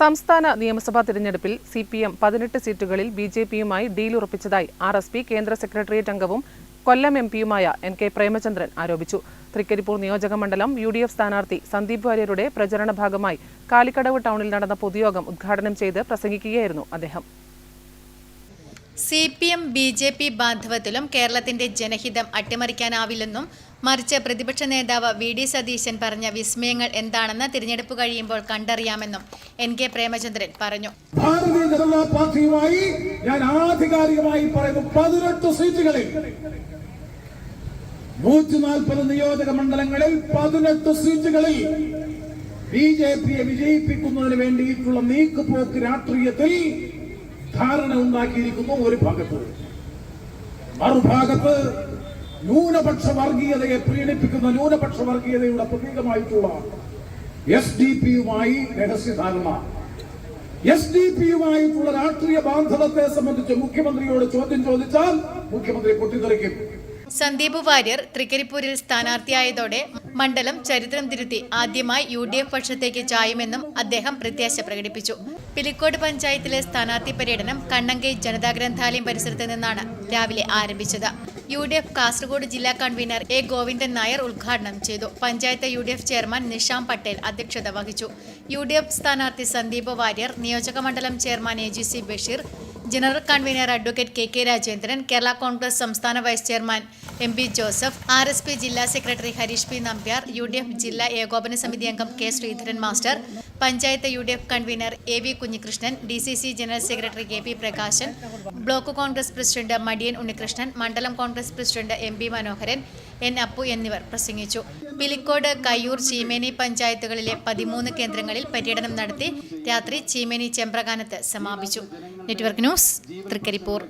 സംസ്ഥാന നിയമസഭാ തിരഞ്ഞെടുപ്പിൽ CPM 18 സീറ്റുകളിൽ BJPയുമായി ഡീൽ ഉറപ്പിച്ചതായി RSP കേന്ദ്ര സെക്രട്ടേറിയറ്റ് അംഗവും കൊല്ലം MP-യുമായ NK പ്രേമചന്ദ്രൻ ആരോപിച്ചു. തൃക്കരിപ്പൂർ നിയോജക മണ്ഡലം UDF സ്ഥാനാർത്ഥി സന്ദീപ് വാര്യരുടെ പ്രചരണ ഭാഗമായി കാലിക്കടവ് ടൗണിൽ നടന്ന പൊതുയോഗം ഉദ്ഘാടനം ചെയ്ത് പ്രസംഗിക്കുകയായിരുന്നു അദ്ദേഹം. CPM BJP ബാന്ധവത്തിലും കേരളത്തിന്റെ ജനഹിതം അട്ടിമറിക്കാനാവില്ലെന്നും മറിച്ച് പ്രതിപക്ഷ നേതാവ് VD സതീശൻ പറഞ്ഞ വിസ്മയങ്ങൾ എന്താണെന്ന് തിരഞ്ഞെടുപ്പ് കഴിയുമ്പോൾ കണ്ടറിയാമെന്നും NK പ്രേമചന്ദ്രൻ പറഞ്ഞു. ഭാരതീയ ജനതാ പാർട്ടിയുമായി ഞാൻ ആധികാരികമായി പറയുന്നു 18 സീറ്റുകളിൽ 140 നിയോജക മണ്ഡലങ്ങളിൽ 18 സീറ്റുകളിൽ BJPയെ വിജയിപ്പിക്കുന്നതിന് വേണ്ടിയിട്ടുള്ള നീക്കുപോക്ക് രാഷ്ട്രീയത്തിൽ ധാരണ ഉണ്ടാക്കിയിരിക്കുന്നു. ഒരു ഭാഗത്ത് മറുഭാഗത്ത് ന്യൂനപക്ഷ വർഗീയതയെ പ്രീണിപ്പിക്കുന്ന ന്യൂനപക്ഷ വർഗീയതയുടെ പ്രതീകമായിട്ടുള്ള SDP-യുമായി രഹസ്യധാരണ. SDP-യുമായിട്ടുള്ള രാഷ്ട്രീയ ബാന്ധവത്തെ സംബന്ധിച്ച് മുഖ്യമന്ത്രിയോട് ചോദ്യം ചോദിച്ചാൽ മുഖ്യമന്ത്രി പൊട്ടിത്തെറിക്കും. സന്ദീപ് വാര്യർ തൃക്കരിപ്പൂരിൽ സ്ഥാനാർത്ഥിയായതോടെ മണ്ഡലം ചരിത്രം തിരുത്തി ആദ്യമായി UDF പക്ഷത്തേക്ക് ചായുമെന്നും അദ്ദേഹം പ്രത്യാശ പ്രകടിപ്പിച്ചു. പിലിക്കോട് പഞ്ചായത്തിലെ സ്ഥാനാർത്ഥി പര്യടനം കണ്ണങ്കൈ ജനതാ ഗ്രന്ഥാലയം പരിസരത്ത് നിന്നാണ് രാവിലെ ആരംഭിച്ചത്. UDF കാസർഗോഡ് ജില്ലാ കൺവീനർ A. ഗോവിന്ദൻ നായർ ഉദ്ഘാടനം ചെയ്തു. പഞ്ചായത്ത് UDF ചെയർമാൻ നിഷാം പട്ടേൽ അധ്യക്ഷത വഹിച്ചു. UDF സ്ഥാനാർത്ഥി സന്ദീപ് വാര്യർ, നിയോജക മണ്ഡലം chairman AGC Basheer, general convener advocate KK Rajendran, Kerala Congress സംസ്ഥാന vice chairman MP Joseph, RSP ജില്ലാ secretary Harish P. Nambiar, UDF ജില്ലാ ഏകോപന സമിതി അംഗം K. Sreedharan master, panchayat UDF convener AV Kunhikrishnan, DCC general secretary KP Prakashan, block Congress president Madiyan Unnikrishnan, മണ്ഡലം Congress president MP Manoharan, N. Appu എന്നിവർ പ്രസംഗിച്ചു. പിലിക്കോട്, കയ്യൂർ, ചീമേനി പഞ്ചായത്തുകളിലെ 13 കേന്ദ്രങ്ങളിൽ പര്യടനം നടത്തി രാത്രി ചീമേനി ചെമ്പ്രകാനത്ത് സമാപിച്ചു. Network news, Trikaripur.